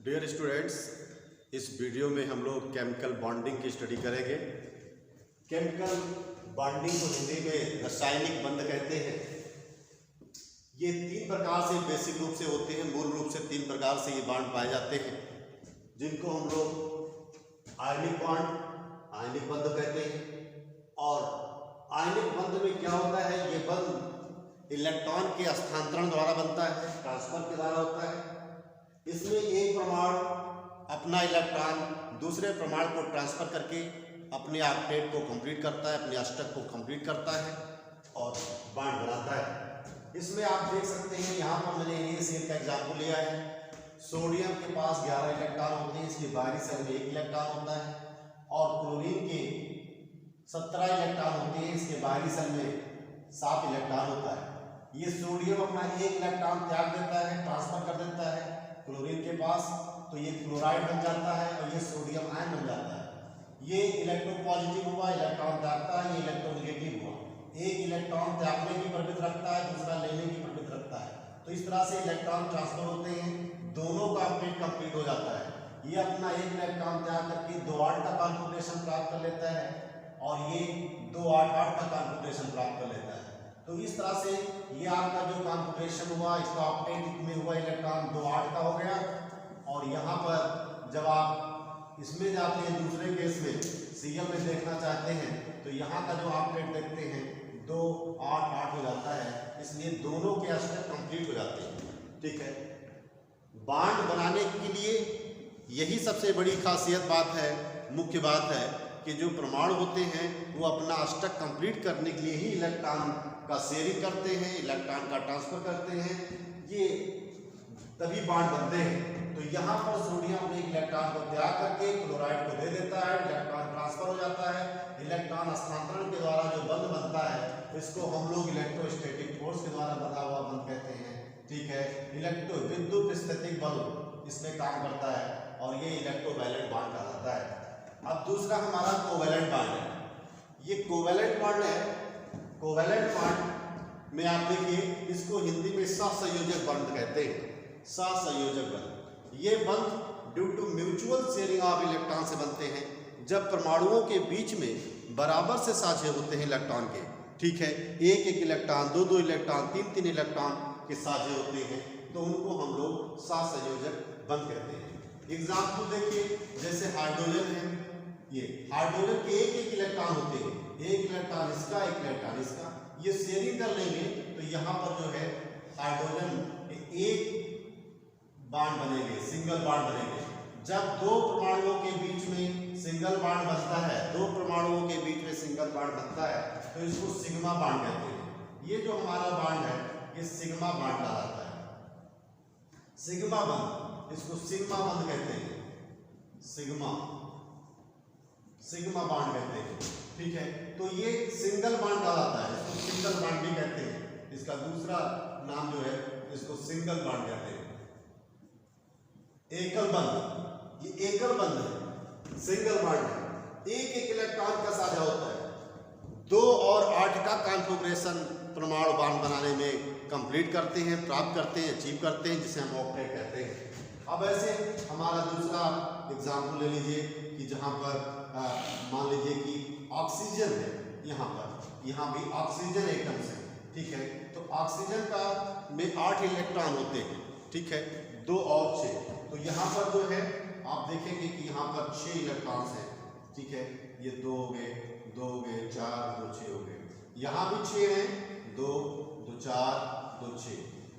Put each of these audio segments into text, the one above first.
Dear students, इस video में हम लोग केमिकल बॉन्डिंग की स्टडी करेंगे। केमिकल बॉन्डिंग को हिंदी में रासायनिक बंध कहते हैं। ये तीन प्रकार से बेसिक रूप से होते हैं, मूल रूप से तीन प्रकार से ये बॉन्ड पाए जाते हैं, जिनको हम लोग आयनिक बॉन्ड, आयनिक बंध कहते हैं। और आयनिक बंध में क्या होता है, ये बंध इलेक्ट्रॉन के स्थानांतरण द्वारा बनता है, ट्रांसफर के द्वारा होता है। इसमें एक परमाणु अपना इलेक्ट्रॉन दूसरे परमाणु को ट्रांसफर करके अपने ऑक्टेट को कंप्लीट करता है, अपने अष्टक को कंप्लीट करता है और बॉन्ड बनाता है। इसमें आप देख सकते हैं, यहाँ पर मैंने NaCl का एग्जाम्पल लिया है। सोडियम के पास 11 इलेक्ट्रॉन होते हैं, इसके बाहरी सेल में 1 इलेक्ट्रॉन होता है। और क्लोरीन के 17 इलेक्ट्रॉन होते हैं, इसके बाहरी सेल में 7 इलेक्ट्रॉन होता है। ये सोडियम अपना 1 इलेक्ट्रॉन त्याग देता है, ट्रांसफर कर देता है क्लोरीन के पास, तो ये क्लोराइड बन जाता है और ये सोडियम आयन बन जाता है। ये इलेक्ट्रोपॉजिटिव हुआ, इलेक्ट्रॉन त्यागता है, ये इलेक्ट्रोनेगेटिव हुआ। एक इलेक्ट्रॉन त्यागने की प्रवृत्ति रखता है, दूसरा लेने की प्रवृत्ति रखता है। तो इस तरह से इलेक्ट्रॉन ट्रांसफर होते हैं, दोनों का ऑक्टेट कंप्लीट हो जाता है। ये अपना 1 इलेक्ट्रॉन त्याग करके 2-8 का कॉन्फ़िगरेशन प्राप्त कर लेता है और ये 2-8-8 का कॉन्फ़िगरेशन प्राप्त कर लेता है। तो इस तरह से ये आपका जो कॉन्फ़िगरेशन हुआ, इसका ऑक्टेट में हुआ इलेक्ट्रॉन 2-8 का हो गया। और यहाँ पर जब आप इसमें जाते हैं, दूसरे केस में Cl में देखना चाहते हैं, तो यहाँ का जो ऑक्टेट देखते हैं 2-8-8 हो जाता है, इसलिए दोनों के अष्टक कंप्लीट हो जाते हैं। ठीक है, बॉन्ड बनाने के लिए यही सबसे बड़ी खासियत बात है, मुख्य बात है कि जो परमाणु होते हैं वो अपना अष्टक कंप्लीट करने के लिए ही इलेक्ट्रॉन का शेयरिंग करते हैं, इलेक्ट्रॉन का ट्रांसफर करते हैं, ये तभी बॉन्ड बनते हैं। तो यहाँ पर सोडियम एक इलेक्ट्रॉन को त्याग करके क्लोराइड को दे देता है, इलेक्ट्रॉन ट्रांसफर हो जाता है। इलेक्ट्रॉन स्थानांतरण के द्वारा जो बंध बनता है, इसको हम लोग इलेक्ट्रोस्टैटिक फोर्स के द्वारा बना हुआ बंध कहते हैं। ठीक है, विद्युत स्थितिक बल इसमें काम करता है और ये इलेक्ट्रोवैलेंट बॉन्ड कहलाता है। अब दूसरा हमारा कोवैलेंट बॉन्ड है। ये कोवैलेंट बॉन्ड है। कोवैलेंट बॉन्ड में आप देखिए, इसको हिंदी में सहसंयोजक बंध कहते हैं। सहसंयोजक बंध, ये बंध due to mutual sharing of electron से बनते हैं, जब परमाणुओं के बीच में बराबर से साझे होते हैं इलेक्ट्रॉन के। ठीक है, 1-1 इलेक्ट्रॉन, 2-2 इलेक्ट्रॉन, 3-3 इलेक्ट्रॉन के साझे होते हैं, तो उनको हम लोग सहसंयोजक बंध कहते हैं। एग्जाम्पल देखिए, जैसे हाइड्रोजन है, ये हाइड्रोजन के 1-1 इलेक्ट्रॉन होते हैं, 1 इलेक्ट्रॉन इसका, 1 इलेक्ट्रॉन इसका। ये शेयरिंग कर लेंगे तो यहाँ पर जो है हाइड्रोजन एक बॉन्ड बनेंगे, सिंगल बॉन्ड बनेंगे। जब दो परमाणुओं के बीच में सिंगल बॉन्ड बनता है, दो परमाणुओं के बीच में सिंगल बॉन्ड बनता है, तो इसको सिग्मा बॉन्ड कहते हैं। ये जो हमारा बॉन्ड है, ये सिग्मा बॉन्ड कहलाता है। सिग्मा बॉन्ड, इसको सिग्मा बॉन्ड कहते हैं, सिग्मा बॉन्ड कहते हैं। ठीक है, तो ये सिंगल बॉन्ड कहलाता है, इसको सिंगल बॉन्ड भी कहते हैं। इसका दूसरा नाम जो है, इसको सिंगल बॉन्ड कहते हैं। एकल बंध, ये एकल बंध है, सिंगल बॉन्ड है, 1-1 इलेक्ट्रॉन का साझा होता है। 2 और 8 का कॉन्फ़िगरेशन परमाणु बॉन्ड बनाने में कंप्लीट करते हैं, प्राप्त करते हैं, अचीव करते हैं, जिसे हम ऑक्टेट कहते हैं। अब ऐसे हमारा दूसरा एग्जाम्पल ले लीजिए कि जहाँ पर मान लीजिए कि ऑक्सीजन है, यहाँ भी ऑक्सीजन एटम्स है। ठीक है, तो ऑक्सीजन का में 8 इलेक्ट्रॉन होते हैं। ठीक है, 2 और 6, तो यहाँ पर जो है आप देखेंगे कि यहाँ पर 6 इलेक्ट्रॉन्स हैं। ठीक है, ये 2 हो गए, 2 हो गए, 4, 2, 6 हो गए। यहाँ भी 6 हैं, 2, 2, 4, 2, 6।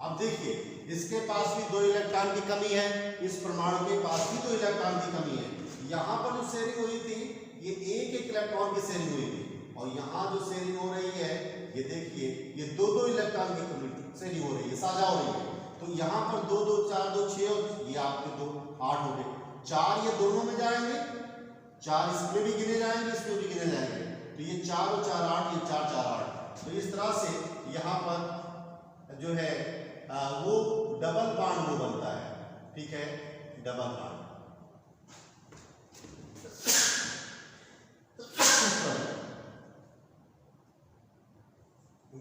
अब देखिए, इसके पास भी 2 इलेक्ट्रॉन की कमी है, इस परमाणु के पास भी 2 इलेक्ट्रॉन की कमी है। यहाँ पर जो शेयरिंग हुई थी, ये 1-1 इलेक्ट्रॉन की शेयरिंग हुई थी, और यहाँ जो शेयरिंग हो रही है, ये देखिए, ये 2-2 इलेक्ट्रॉन की शेयरिंग हो रही है, साझा हो रही है। तो यहाँ पर 2, 2, 4, 2, 6, ये आपके 2, 8 हो गए। 4 ये दोनों में जाएंगे, 4 इसमें भी गिने जाएंगे, इसमें भी गिने जाएंगे, तो ये 4 और 4 8, ये 4 4 8। तो इस तरह से यहाँ पर जो है वो डबल बॉन्ड वो बनता है। ठीक है, डबल बॉन्ड,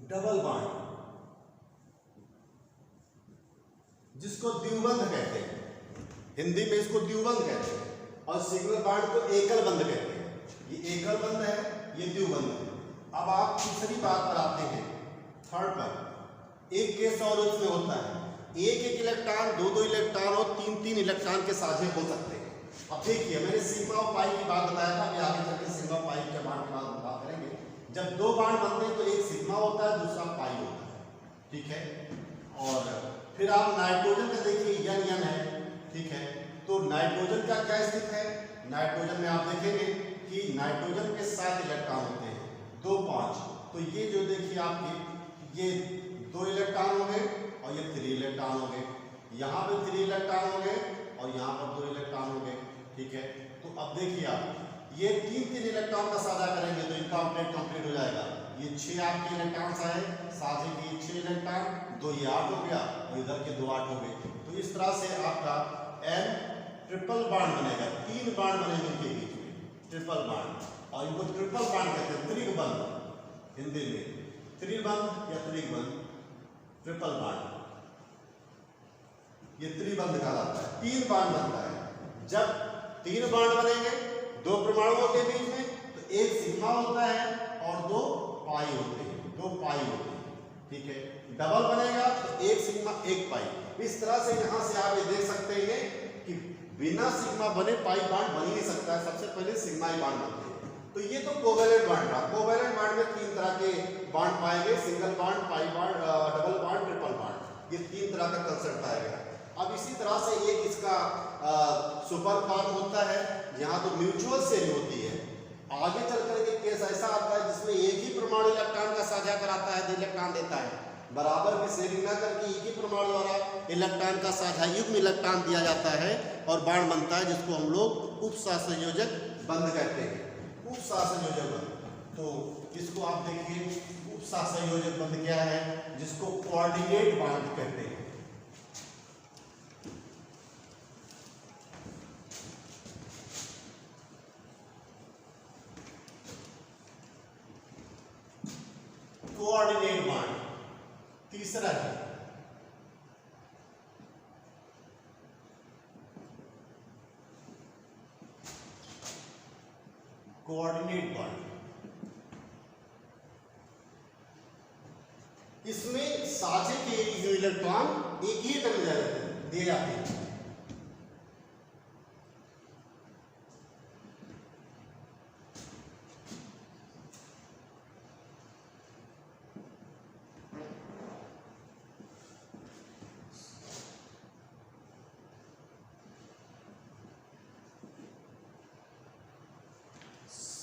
डबल बॉन्ड, जिसको द्विबंध कहते हैं। हिंदी में इसको द्विबंध कहते हैं और सिग्नल बॉन्ड को एकल बंध कहते हैं। ये एकल बंध है, ये द्विबंध है। अब आप तीसरी बात पर आते हैं, थर्ड पर। एक केस और इसमें होता है, एक एक इलेक्ट्रॉन, दो दो इलेक्ट्रॉन और तीन तीन इलेक्ट्रॉन के साझे हो सकते हैं। अब देखिए, मैंने सिग्मा और पाई की बात बताया था, अभी आगे चल के सिग्मा पाई के बांड की बात करेंगे। जब दो बांड बनते हैं तो एक सिग्मा होता है, दूसरा पाई होता है, ठीक है। और फिर आप नाइट्रोजन का देखिए, यन यन है, ठीक है। तो नाइट्रोजन का क्या स्थिति है? नाइट्रोजन में आप देखेंगे कि नाइट्रोजन के 7 इलेक्ट्रॉन होते हैं, 2 5। तो ये जो देखिए आपके, ये 2 इलेक्ट्रॉन हो गए और ये 3 इलेक्ट्रॉन हो गए, यहाँ पे 3 इलेक्ट्रॉन हो गए और यहाँ पर 2 इलेक्ट्रॉन हो गए, ठीक है। तो अब देखिए आप, ये 3 इलेक्ट्रॉन का साझा करेंगे तो इनका कंप्लीट हो जाएगा। ये 6 आपके इलेक्ट्रॉन्स आए साझे के, 6 इलेक्ट्रॉन, 2 ये 8 हो गया और इधर के 2 8 हो गए। तो इस तरह से आपका N ट्रिपल बॉन्ड बनेगा, 3 बॉन्ड बनेंगे इनके बीच में, ट्रिपल बॉन्ड। और इनको ट्रिपल बॉन्ड कहते हैं, त्रिबंध हिंदी में, त्रिबंध या त्रिबंध, ट्रिपल बॉन्ड, ये त्रिबंध कहलाता है। 3 बॉन्ड बनता है। जब 3 बॉन्ड बनेंगे 2 परमाणुओं के बीच में, तो एक सिग्मा होता है और 2 पाई होते हैं, 2 पाई होते हैं, ठीक है। डबल बनेगा तो एक सिग्मा एक पाई। इस तरह से यहाँ से आप ये देख सकते हैं कि बिना सिग्मा बने पाई बॉन्ड बन ही नहीं सकता है, सबसे पहले सिग्मा ही बॉन्ड बनते हैं। तो ये तो कोवेलेंट बॉन्ड रहा। कोवेलेंट बॉन्ड में 3 तरह के बॉन्ड पाएंगे, single bond, pi bond, double bond, triple bond, ये 3 तरह का कंसेप्ट आएगा। अब इसी तरह से एक इसका सुपर फॉर्म होता है, जहाँ तो म्यूचुअल शेयरिंग होती है। आगे चलकर के केस ऐसा आता है जिसमें एक ही परमाणु इलेक्ट्रॉन का साझा कराता है, इलेक्ट्रॉन देता है, बराबर की शेयरिंग ना करके एक ही परमाणु द्वारा इलेक्ट्रॉन का साझा युग्म इलेक्ट्रॉन दिया जाता है और बॉन्ड बनता है, जिसको हम लोग उपसहसंयोजक बंध कहते हैं। उपसहसंयोजक बंध, तो इसको आप देखिए, उपसहसंयोजक बंध क्या है, जिसको कोऑर्डिनेट बॉन्ड कहते हैं। कोऑर्डिनेट बॉन्ड तीसरा है। कोऑर्डिनेट बॉन्ड, इसमें साझे के इलेक्ट्रॉन एक ही टर्म दिए जाते हैं।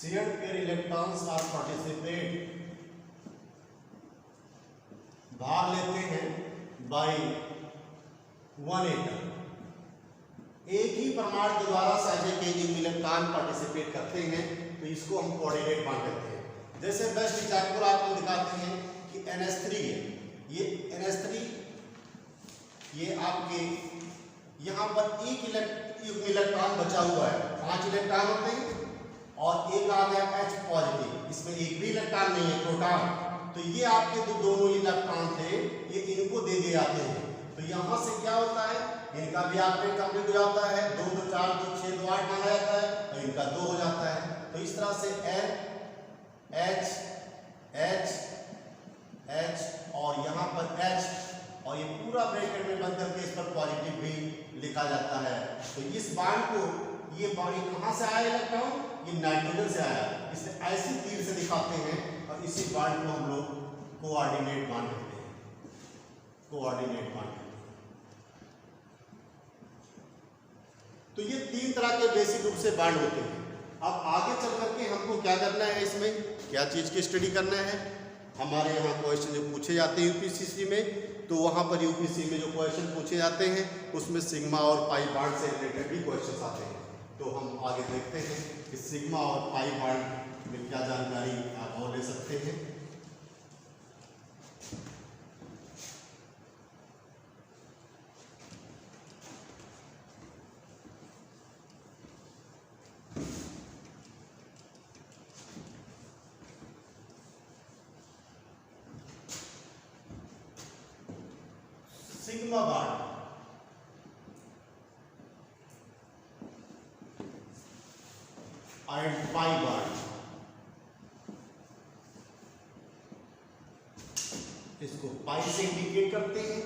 Shared pair electrons are participate, भाग लेते हैं बाई 1 एटम। एक ही परमाणु के द्वारा साझे के इलेक्ट्रॉन पार्टिसिपेट करते हैं, तो इसको हम कोऑर्डिनेट बॉन्ड कहते हैं। जैसे बेस्ट एग्जांपल आपको दिखाते हैं कि NH3 है, ये NH3, ये आपके यहाँ पर एक इलेक्ट्रॉन बचा हुआ है, 5 इलेक्ट्रॉन होते हैं और एक आ गया H पॉजिटिव, इसमें एक भी इलेक्ट्रॉन नहीं है, प्रोटॉन। तो ये आपके जो दोनों इलेक्ट्रॉन थे, ये इनको दे दिए जाते हैं। तो यहाँ से क्या होता है, इनका भी आपके कंप्लीट हो जाता है, 2 2 4 2 6 2 8 माना जाता है, और इनका 2 हो जाता है। तो इस तरह से N H H H और यहाँ पर H, और ये पूरा ब्रैकेट में बंद करके इस पर पॉजिटिव भी लिखा जाता है। तो इस बॉन्ड को, ये बॉन्ड कहाँ से आया इलेक्ट्रॉन, ये नाइट्रोजन से आया, इसे ऐसी तीर से दिखाते हैं और इसी बॉन्ड को हम लोग कोऑर्डिनेट बॉन्ड कहते हैं, कोऑर्डिनेट बॉन्ड। तो ये 3 तरह के बेसिक रूप से बॉन्ड होते हैं। अब आगे चल करके हमको क्या करना है, इसमें क्या चीज़ की स्टडी करना है। हमारे यहाँ क्वेश्चन जो पूछे जाते हैं यूपीएससी में, तो वहाँ पर यूपीएससी में जो क्वेश्चन पूछे जाते हैं उसमें सिग्मा और पाई बॉन्ड से रिलेटेड भी क्वेश्चन आते हैं। तो हम आगे देखते हैं कि सिग्मा और पाई बॉन्ड में क्या जानकारी आप और ले सकते हैं। Sigma bond, and pi bond, इसको पाई से इंडिकेट करते हैं,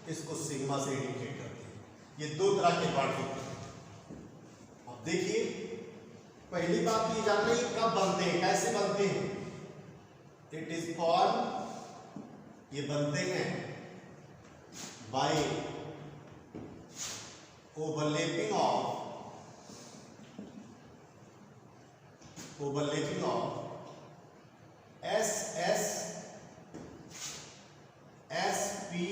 इसको सिग्मा से इंडिकेट करते हैं। ये दो तरह के बॉन्ड होते हैं। अब देखिए, पहली बात ये जानना है कब बनते हैं, कैसे बनते हैं। इट इज फॉर्म, ये बनते हैं by overlapping of s s s p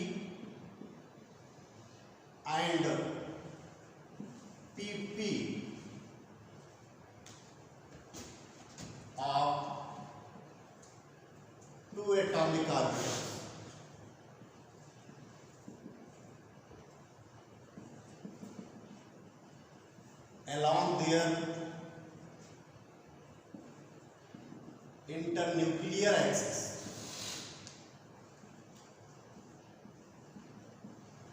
and p p of two atomic orbitals. Along their internuclear axis.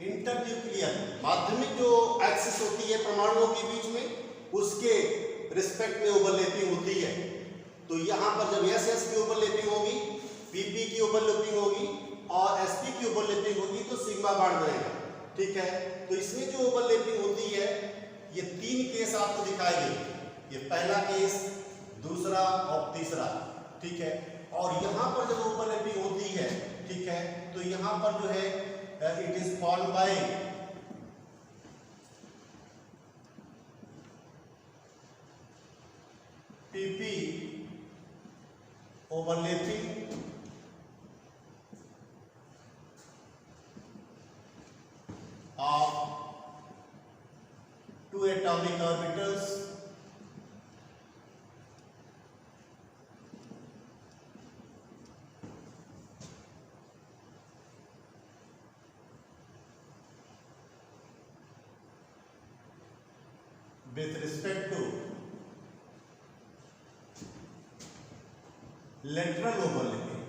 Internuclear माध्यमिक जो एक्सिस होती है परमाणुओं के बीच में, उसके रिस्पेक्ट में ओवरलैपिंग होती है। तो यहां पर जब एस एस की ओवरलैपिंग होगी, पीपी की ओवरलैपिंग होगी और एसपी की ओवरलैपिंग होगी तो सिग्मा बॉन्ड बनेगा। ठीक है, तो इसमें जो ओवरलैपिंग होती है, ये तीन केस आपको दिखाए गए। ये पहला केस, दूसरा और तीसरा। ठीक है, और यहां पर जब ओवरलैपिंग होती है, ठीक है, तो यहां पर जो है it is form by PP overlapping of two atomic orbitals with respect to lateral overlapping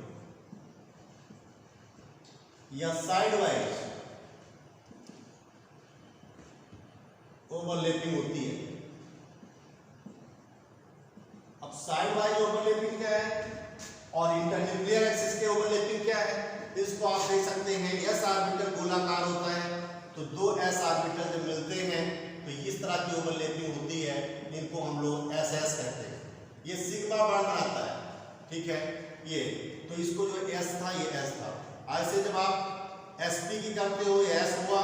या साइड वाइज ओवरलैपिंग होती है। अब साइड वाइज ओवरलैपिंग क्या है और इंटरन्यूक्लियर एक्सिस के ओवरलैपिंग क्या है, इसको आप देख सकते हैं। एस ऑर्बिटल गोलाकार होता है, तो दो एस ऑर्बिटल जब मिलते हैं तो इस तरह की ओवरलैपिंग होती है, इनको हम लोग एस एस कहते हैं। ये सिग्मा बॉन्ड आता है। ठीक है, ये तो इसको जो एस था ये एस था। ऐसे जब आप एस पी की करते हो ये एस हुआ।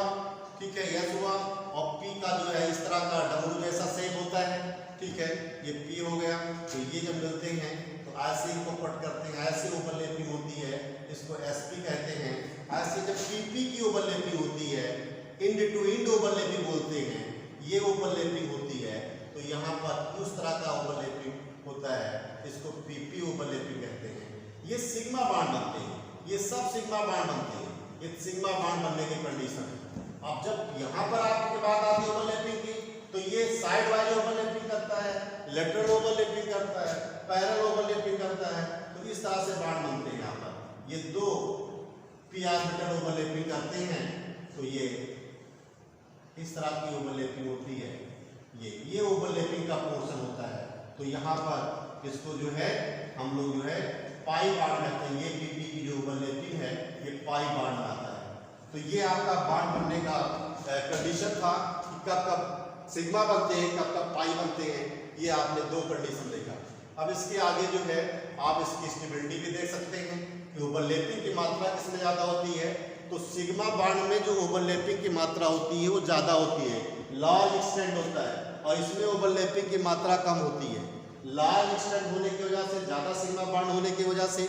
ठीक है, एस हुआ और पी का जो है इस तरह का डब्ल्यू जैसा शेप होता है। ठीक है, ये पी हो गया। तो ये जब मिलते हैं तो ऐसे इनको कट करते हैं, ऐसे ओवरलैपिंग होती है, इसको एस पी कहते हैं। ऐसे जब पी पी की ओवरलैपिंग होती है, इंड टू इंड ओवरलैपिंग बोलते हैं, ये ओवरलैपिंग होती है। तो यहाँ पर उस तरह का ओवरलैपिंग होता है, इसको पीपी ओवरलैपिंग कहते हैं। ये सिग्मा बॉन्ड बनते हैं, ये सब सिग्मा बॉन्ड बनते हैं। ये सिग्मा बॉन्ड बनने की कंडीशन है। अब जब यहाँ पर आपके बात आती है ओवरलैपिंग की, तो ये साइड वाइज ओवरलैपिंग करता है, लेटरल ओवरलैपिंग करता है, पैरेलल ओवरलैपिंग करता है। तो इस तरह से बॉन्ड बनते हैं। यहाँ पर ये दो पी ऑर्बिटल ओवरलैपिंग करते हैं, तो ये इस तरह की ओवरलैपिंग होती है। ये ओवरलैपिंग का पोर्शन होता है। तो यहाँ पर इसको जो है हम लोग जो है पाई बॉन्ड कहते हैं। ये पीपी की जो ओवरलैपिंग है ये पाई बॉन्ड आता है। तो ये आपका बॉन्ड बनने का कंडीशन था कि कब कब सिग्मा बनते हैं, कब कब पाई बनते हैं। ये आपने दो कंडीशन देखा। अब इसके आगे जो है आप इसकी स्टेबिलिटी भी देख सकते हैं कि ओवरलैपिंग की मात्रा किसमें ज़्यादा होती है। तो सिग्मा बॉन्ड में जो ओवरलैपिंग की मात्रा होती है वो ज़्यादा होती है, लार्ज एक्सटेंड होता है, और इसमें ओवरलैपिंग की मात्रा कम होती है। लार्ज एक्सटेंड होने की वजह से, ज़्यादा सिग्मा बॉन्ड होने की वजह से,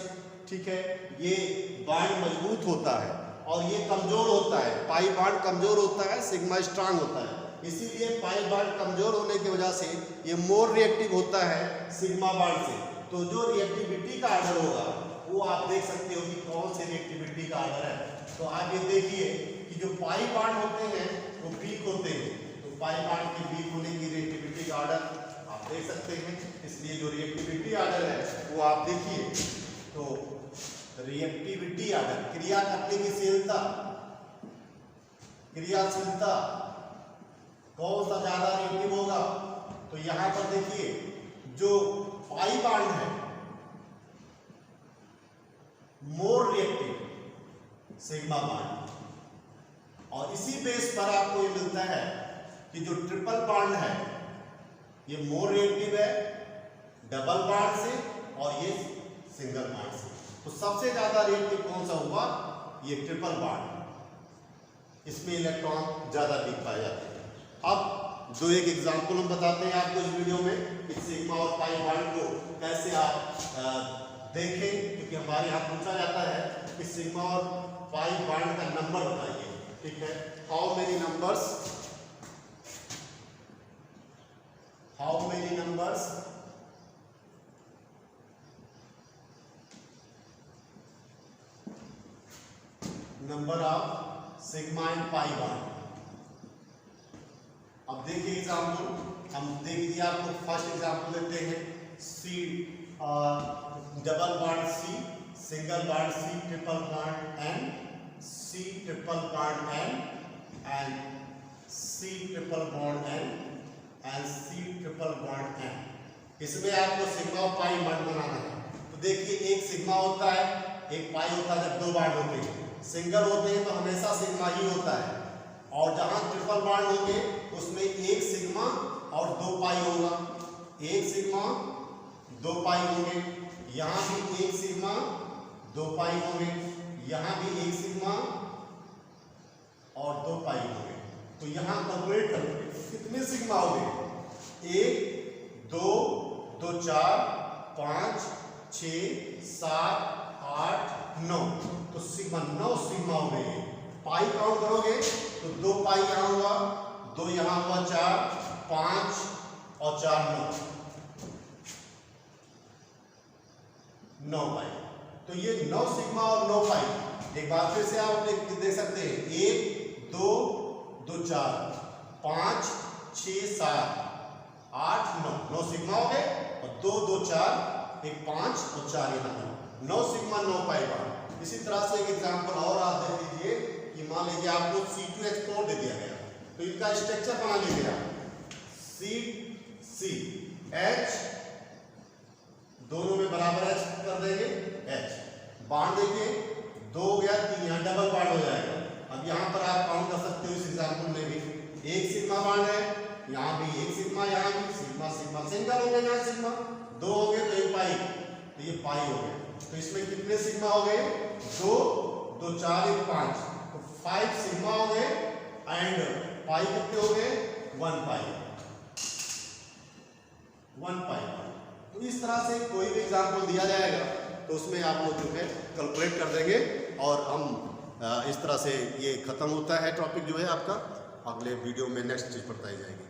ठीक है, ये बॉन्ड मजबूत होता है और ये कमजोर होता है। पाई बॉन्ड कमजोर होता है, सिग्मा स्ट्रांग होता है। इसीलिए पाई बॉन्ड कमजोर होने की वजह से ये मोर रिएक्टिव होता है सिग्मा बॉन्ड से। तो जो रिएक्टिविटी का आर्डर होगा वो आप देख सकते हो कि कौन सी रिएक्टिविटी का आर्डर है। तो आप ये देखिए कि जो पाई बॉन्ड होते हैं वो वीक होते हैं। तो पाई बॉन्ड की वीक होने की रिएक्टिविटी का आर्डर आप देख सकते हैं। इसलिए जो रिएक्टिविटी आर्डर है वो आप देखिए, तो रिएक्टिविटी आर्डर क्रिया करने की शीलता, क्रियाशीलता कौन सा ज्यादा रिएक्टिव होगा। तो यहाँ पर देखिए जो पाई बॉन्ड है मोर रिएक्टिव सिग्मा बॉन्ड, और इसी बेस पर आपको ये मिलता है कि जो ट्रिपल बॉन्ड है ये मोर रिएक्टिव है डबल बॉन्ड से और ये सिंगल बॉन्ड से। तो सबसे ज्यादा रिएक्टिव कौन सा हुआ? ये ट्रिपल बॉन्ड, इसमें इलेक्ट्रॉन ज्यादा दिख पाए जाते हैं। अब जो एक एग्जांपल हम बताते हैं आपको इस वीडियो में कि सिग्मा और पाई बॉन्ड को कैसे आप देखें, क्योंकि हमारे यहाँ पूछा जाता है कि सिग्मा और पाई बॉन्ड का नंबर बताइए। ठीक है, how many numbers, how many numbers number of sigma and pi bond. अब देखिए एग्जाम्पल, हम देख लीजिए आपको फर्स्ट एग्जाम्पल देते हैं, C double bond C, single bond C, triple bond N, C triple bond N C triple bond N C triple bond N. इसमें आपको सिग्मा और पाई बॉन्ड बनाना है। तो देखिए एक सिग्मा होता है, एक पाई होता है। जब दो बॉन्ड होते हैं, सिंगल होते हैं तो हमेशा सिग्मा ही होता है, और जहां ट्रिपल बॉन्ड होंगे उसमें एक सिग्मा और दो पाई होगा, एक सिग्मा दो पाई होंगे, यहाँ भी एक सिग्मा दो पाई होंगे, यहाँ भी एक सिग्मा और दो पाई होंगे। तो यहाँ कैलकुलेट करोगे कितने सिग्मा हो गए? 1 2 2 4 5 6 7 8 9। तो सिग्मा 9 सिग्मा हो गए। पाई काउंट करोगे तो दो पाई यहाँ हुआ, दो यहाँ हुआ, 4 5 और 4 9 पाई। तो ये 9 सिग्मा और 9 पाई। एक बार फिर से आप देख सकते हैं, 1 2 2 4 5 6 7 8 9, 9 सिग्मा हो गए, और 2 2 4 एक 5 और 4 यहाँ 9 सिग्मा 9 पाई बॉन्ड। इसी तरह से एक एग्जांपल और आप देख लीजिए कि मान लीजिए आपको C2H4 दे दिया गया, तो इनका स्ट्रक्चर बना लीजिए आप, CH दोनों में बराबर H कर देंगे, H बॉन्ड देखिए 2 हो गया, 3 यहाँ डबल बॉन्ड हो जाएगा। अब यहाँ पर आप काउंट कर सकते हो इस एग्जांपल में भी, एक सिग्मा बॉन्ड है, यहाँ भी एक सिग्मा, यहाँ भी सिग्मा सिग्मा, सिंगल हो गए, यहाँ सिग्मा 2 हो गए तो एक पाई, तो ये पाई हो गए। तो इसमें कितने सिग्मा हो गए? 2 2 4 1 5, तो 5 सिग्मा हो गए, एंड पाई कितने हो गए? 1 पाई, 1 पाई। तो इस तरह से कोई भी एग्जाम्पल दिया जाएगा तो उसमें आप लोग जो है कैलकुलेट कर देंगे, और हम इस तरह से ये खत्म होता है टॉपिक जो है आपका। अगले वीडियो में नेक्स्ट चीज बताई जाएगी।